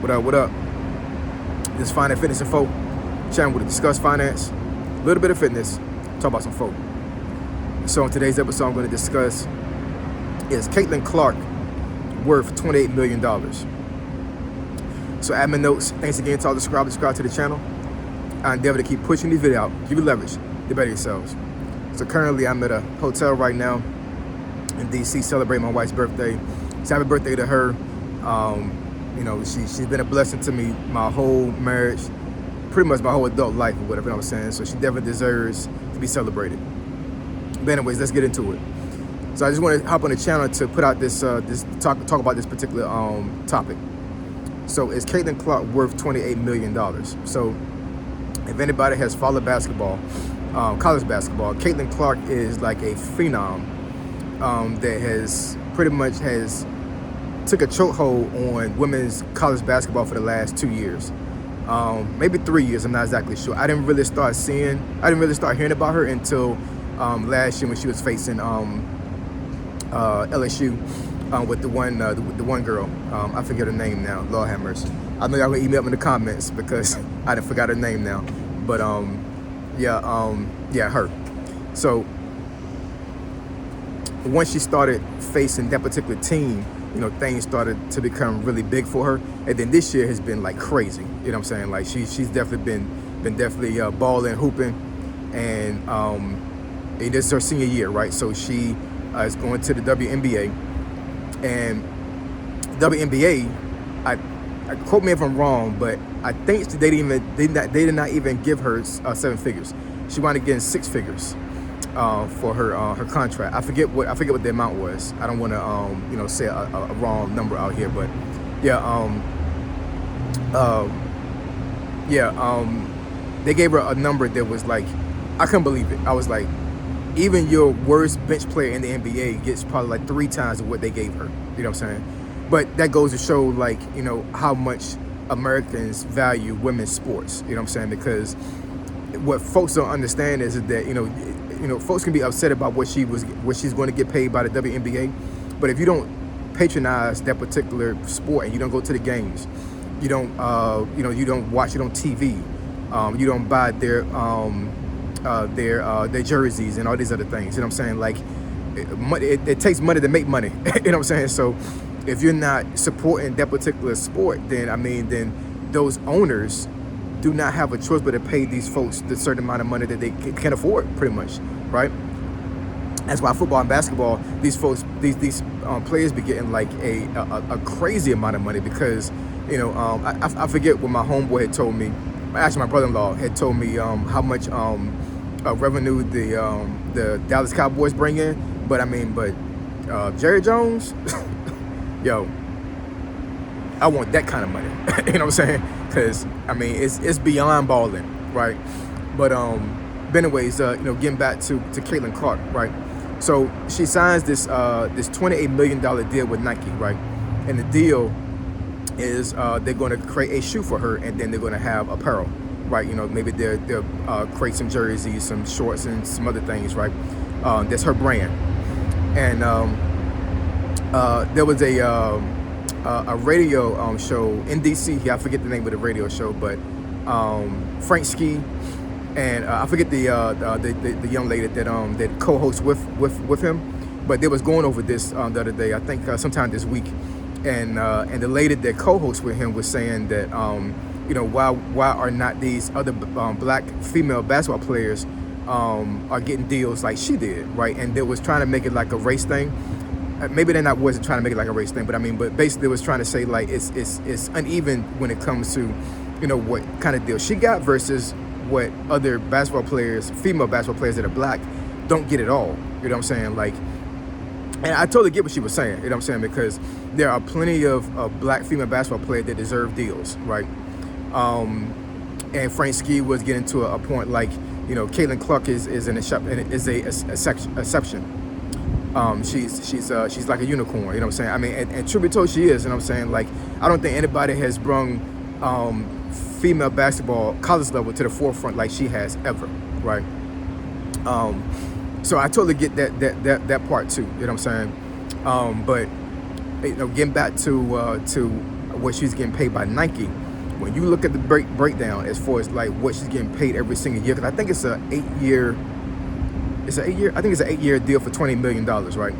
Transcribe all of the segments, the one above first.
What up, what up? This is Finance, Fitness, and Folk channel where we discuss finance, a little bit of fitness, talk about some folk. So in today's episode, I'm going to discuss, is Caitlin Clark worth $28 million? So admin notes, thanks again to all the subscribe to the channel. I endeavor to keep pushing these videos out, give you leverage, to better yourselves. So currently I'm at a hotel right now in DC celebrating my wife's birthday. So happy birthday to her. You know, she's been a blessing to me my whole marriage, pretty much my whole adult life or whatever, you know what I'm saying? So she definitely deserves to be celebrated. But anyways, let's get into it. So I just want to hop on the channel to put out this talk about this particular topic. So is Caitlin Clark worth $28 million? So if anybody has followed basketball, college basketball, Caitlin Clark is like a phenom that has pretty much took a chokehold on women's college basketball for the last 2 years, maybe 3 years. I'm not exactly sure. I didn't really start hearing about her until last year when she was facing LSU with the one girl. I forget her name now. Lord have mercy. I know y'all gonna email me in the comments because I done forgot her name now. But yeah, her. So once she started facing that particular team, you know, things started to become really big for her. And then this year has been like crazy. You know what I'm saying? Like she's definitely been definitely balling, hooping, and this is her senior year, right? So she is going to the WNBA, and WNBA, I quote me if I'm wrong, but I think they did not even give her 7 figures. She wound up getting 6 figures for her contract. I forget what the amount was. I don't want to say a wrong number out here, but they gave her a number that was like, I couldn't believe it. I was like, even your worst bench player in the NBA gets probably like 3 times of what they gave her. You know what I'm saying? But that goes to show, like, you know, how much Americans value women's sports. You know what I'm saying? Because what folks don't understand is that, you know, folks can be upset about what she's going to get paid by the WNBA, but if you don't patronize that particular sport and you don't go to the games, you don't you don't watch it on TV, you don't buy their jerseys and all these other things. You know what I'm saying? Like, it takes money to make money. You know what I'm saying? So if you're not supporting that particular sport, then those owners do not have a choice but to pay these folks the certain amount of money that they can afford, pretty much, right? That's why football and basketball, these folks, these players be getting like a crazy amount of money because, you know, I forget what my homeboy had told me. Actually, my brother-in-law had told me how much revenue the Dallas Cowboys bring in, but Jerry Jones, yo, I want that kind of money. You know what I'm saying? Because it's beyond balling, right? But anyways, getting back to Caitlin Clark, right? So she signs this $28 million deal with Nike, right? And the deal is they're going to create a shoe for her, and then they're going to have apparel, right? You know, maybe they'll create some jerseys, some shorts, and some other things, right? That's her brand. And there was a radio show in DC. I forget the name of the radio show, but Frank Ski and I forget the young lady that co-hosts with him, but they was going over this the other day. I think sometime this week, and the lady that co-hosts with him was saying that why are not these other black female basketball players are getting deals like she did, right? And they was trying to make it like a race thing. Maybe they wasn't trying to make it like a race thing, but basically it was trying to say like it's uneven when it comes to, you know, what kind of deal she got versus what other basketball players, female basketball players that are black, don't get at all. You know what I'm saying? Like, and I totally get what she was saying. You know what I'm saying? Because there are plenty of black female basketball players that deserve deals, right? And Frank Ski was getting to a point like, you know, Caitlin Clark is an exception. She's like a unicorn, you know what I'm saying? And truth be told, she is, you know what I'm saying? Like, I don't think anybody has brung female basketball college level to the forefront like she has ever, right? So I totally get that part too, you know what I'm saying? But you know, getting back to what she's getting paid by Nike, when you look at the breakdown as far as like what she's getting paid every single year, because I think it's an 8-year, I think it's an 8-year deal for $20 million, right?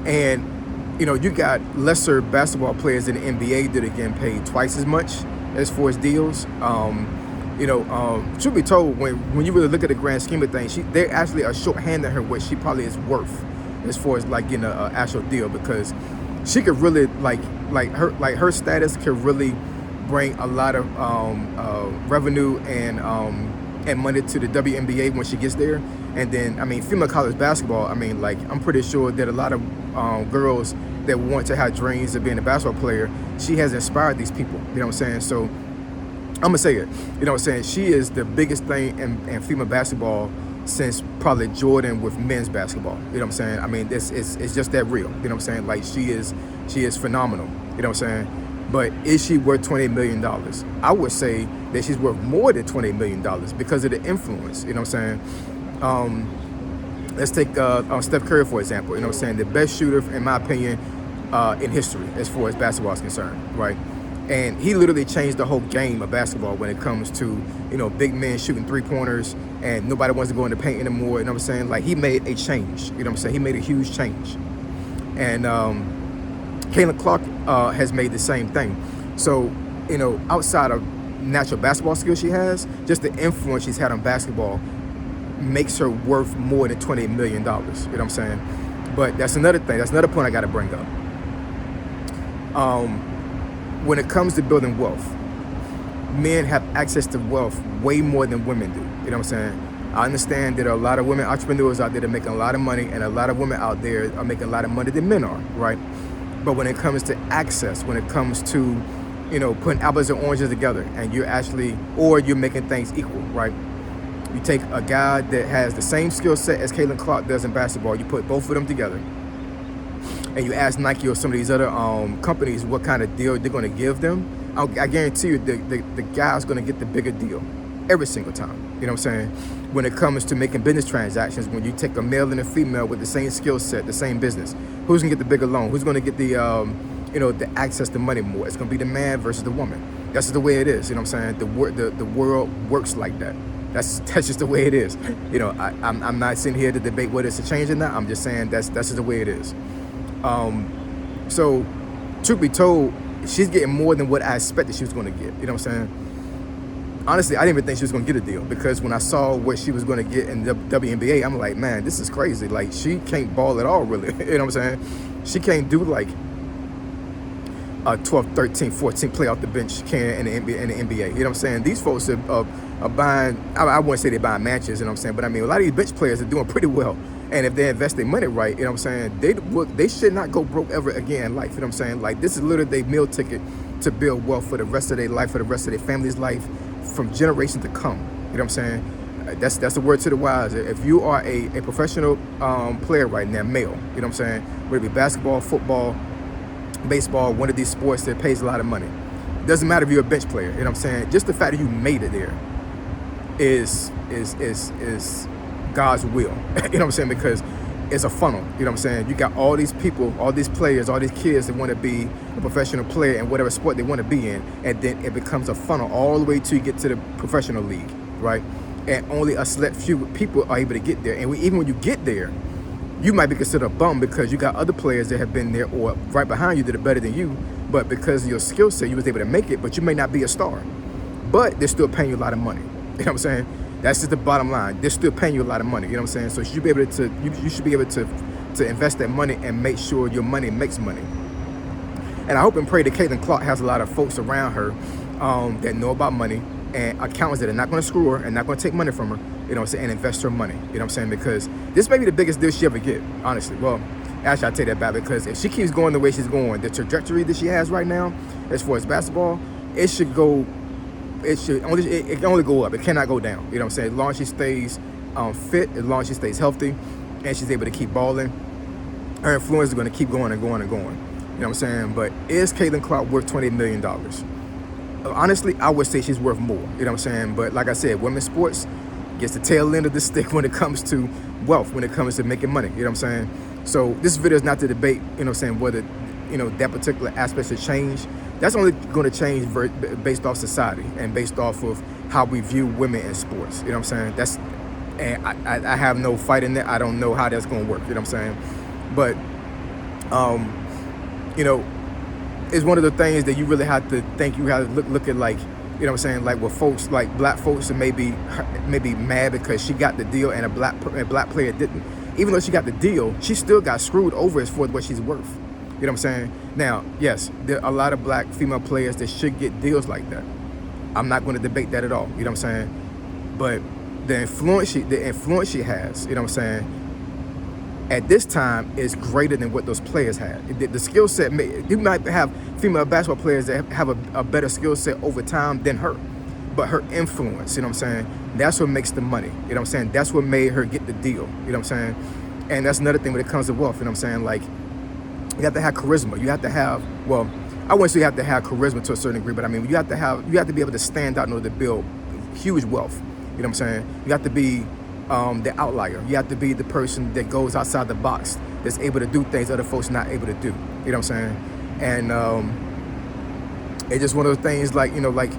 And you got lesser basketball players in the NBA that are getting paid twice as much as far as deals. Truth be told, when you really look at the grand scheme of things, they actually are shorthanding her what she probably is worth as far as like getting an actual deal, because she could really like her status could really bring a lot of revenue and money to the WNBA when she gets there. And then, I mean, female college basketball, I mean, like, I'm pretty sure that a lot of girls that want to have dreams of being a basketball player, she has inspired these people, you know what I'm saying? So I'm gonna say it, you know what I'm saying? She is the biggest thing in female basketball since probably Jordan with men's basketball, you know what I'm saying? I mean, it's just that real, you know what I'm saying? Like, she is phenomenal, you know what I'm saying? But is she worth $20 million? I would say that she's worth more than $20 million because of the influence, you know what I'm saying? Let's take Steph Curry, for example, you know what I'm saying? The best shooter, in my opinion, in history as far as basketball is concerned, right? And he literally changed the whole game of basketball when it comes to, big men shooting three-pointers and nobody wants to go in the paint anymore, you know what I'm saying? Like, he made a change, you know what I'm saying? He made a huge change. And Caitlin Clark has made the same thing. So, outside of natural basketball skills she has, just the influence she's had on basketball makes her worth more than $20 million, you know what I'm saying? But that's another thing, that's another point I gotta bring up. When it comes to building wealth, men have access to wealth way more than women do, you know what I'm saying? I understand that there are a lot of women entrepreneurs out there that are making a lot of money, and a lot of women out there are making a lot of money than men are, right? But when it comes to access, when it comes to, putting apples and oranges together, and you're making things equal, right? You take a guy that has the same skill set as Caitlin Clark does in basketball, you put both of them together, and you ask Nike or some of these other companies what kind of deal they're going to give them, I guarantee you the guy's going to get the bigger deal every single time. You know what I'm saying? When it comes to making business transactions, when you take a male and a female with the same skill set, the same business, who's going to get the bigger loan? Who's going to get the, the access to money more? It's going to be the man versus the woman. That's just the way it is. You know what I'm saying? The world works like that. That's just the way it is. I'm not sitting here to debate whether it's a change or not. I'm just saying that's just the way it is. So, truth be told, she's getting more than what I expected she was going to get. You know what I'm saying? Honestly, I didn't even think she was going to get a deal, because when I saw what she was going to get in the WNBA, I'm like, man, this is crazy. Like, she can't ball at all, really. You know what I'm saying? She can't do like a 12, 13, 14 play off the bench can in the NBA. You know what I'm saying? These folks are buying, I wouldn't say they're buying matches, you know what I'm saying? But I mean, a lot of these bench players are doing pretty well. And if they invest their money right, you know what I'm saying, they should not go broke ever again in life, you know what I'm saying? Like, this is literally their meal ticket to build wealth for the rest of their life, for the rest of their family's life, from generation to come. You know what I'm saying? That's the word to the wise. If you are a professional player right now, male, you know what I'm saying, whether it be basketball, football, baseball, one of these sports that pays a lot of money, doesn't matter if you're a bench player, you know what I'm saying, just the fact that you made it there is God's will. You know what I'm saying? Because it's a funnel, you know what I'm saying? You got all these people, all these players, all these kids that want to be a professional player in whatever sport they want to be in, and then it becomes a funnel all the way till you get to the professional league, right? And only a select few people are able to get there. And even when you get there, you might be considered a bum because you got other players that have been there or right behind you that are better than you, but because of your skill set, you was able to make it, but you may not be a star. But they're still paying you a lot of money. You know what I'm saying? That's just the bottom line. They're still paying you a lot of money. You know what I'm saying? So you should be able to you should be able to invest that money and make sure your money makes money. And I hope and pray that Caitlin Clark has a lot of folks around her that know about money, and accountants that are not going to screw her and not going to take money from her, you know what I'm saying, and invest her money. You know what I'm saying? Because this may be the biggest deal she ever get, honestly. Well, actually, I take that back, because if she keeps going the way she's going, the trajectory that she has right now, as far as basketball, it can only go up. It cannot go down. You know what I'm saying? As long as she stays fit, as long as she stays healthy, and she's able to keep balling, her influence is going to keep going and going and going. You know what I'm saying? But is Caitlin Clark worth $20 million? Honestly, I would say she's worth more. You know what I'm saying? But like I said, women's sports gets the tail end of the stick when it comes to wealth, when it comes to making money. You know what I'm saying? So this video is not to debate, you know what I'm saying, whether that particular aspect to change, that's only going to change based off society and based off of how we view women in sports. You know what I'm saying? And I have no fight in that. I don't know how that's going to work. You know what I'm saying? But, it's one of the things that you really have to think. You have to look at, like, you know what I'm saying, like, with folks, like black folks are maybe mad because she got the deal and a black player didn't. Even though she got the deal, she still got screwed over as far as what she's worth. You know what I'm saying? Now, yes, there are a lot of black female players that should get deals like that. I'm not going to debate that at all. You know what I'm saying? But the influence she has, you know what I'm saying, at this time is greater than what those players had. The skill set, you might have female basketball players that have a better skill set over time than her. But her influence, you know what I'm saying, that's what makes the money. You know what I'm saying? That's what made her get the deal. You know what I'm saying? And that's another thing when it comes to wealth. You know what I'm saying? Like, you have to have charisma. You have to have, well, I wouldn't say you have to have charisma to a certain degree, but I mean, you have to be able to stand out in order to build huge wealth. You know what I'm saying? You have to be the outlier. You have to be the person that goes outside the box, that's able to do things other folks not able to do. You know what I'm saying? And it's just one of those things, like, like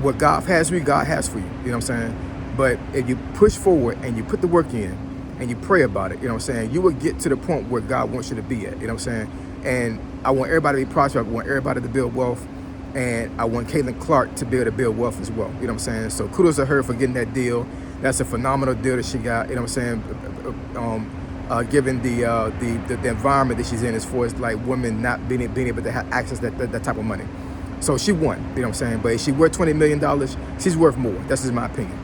what God has for you, God has for you. You know what I'm saying? But if you push forward and you put the work in and you pray about it, you know what I'm saying, you will get to the point where God wants you to be at. You know what I'm saying? And I want everybody to be prosperous. I want everybody to build wealth. And I want Caitlin Clark to be able to build wealth as well. You know what I'm saying? So kudos to her for getting that deal. That's a phenomenal deal that she got. You know what I'm saying? Given the environment that she's in, as far as like women not being able to have access to that type of money. So she won. You know what I'm saying? But if she worth $20 million, she's worth more. That's just my opinion.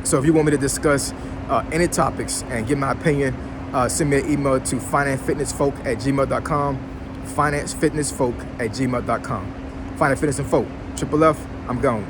So if you want me to discuss any topics and give my opinion, send me an email to financefitnessfolk@gmail.com. financefitnessfolk@gmail.com. Finance, Fitness, and Folk. Triple F, I'm gone.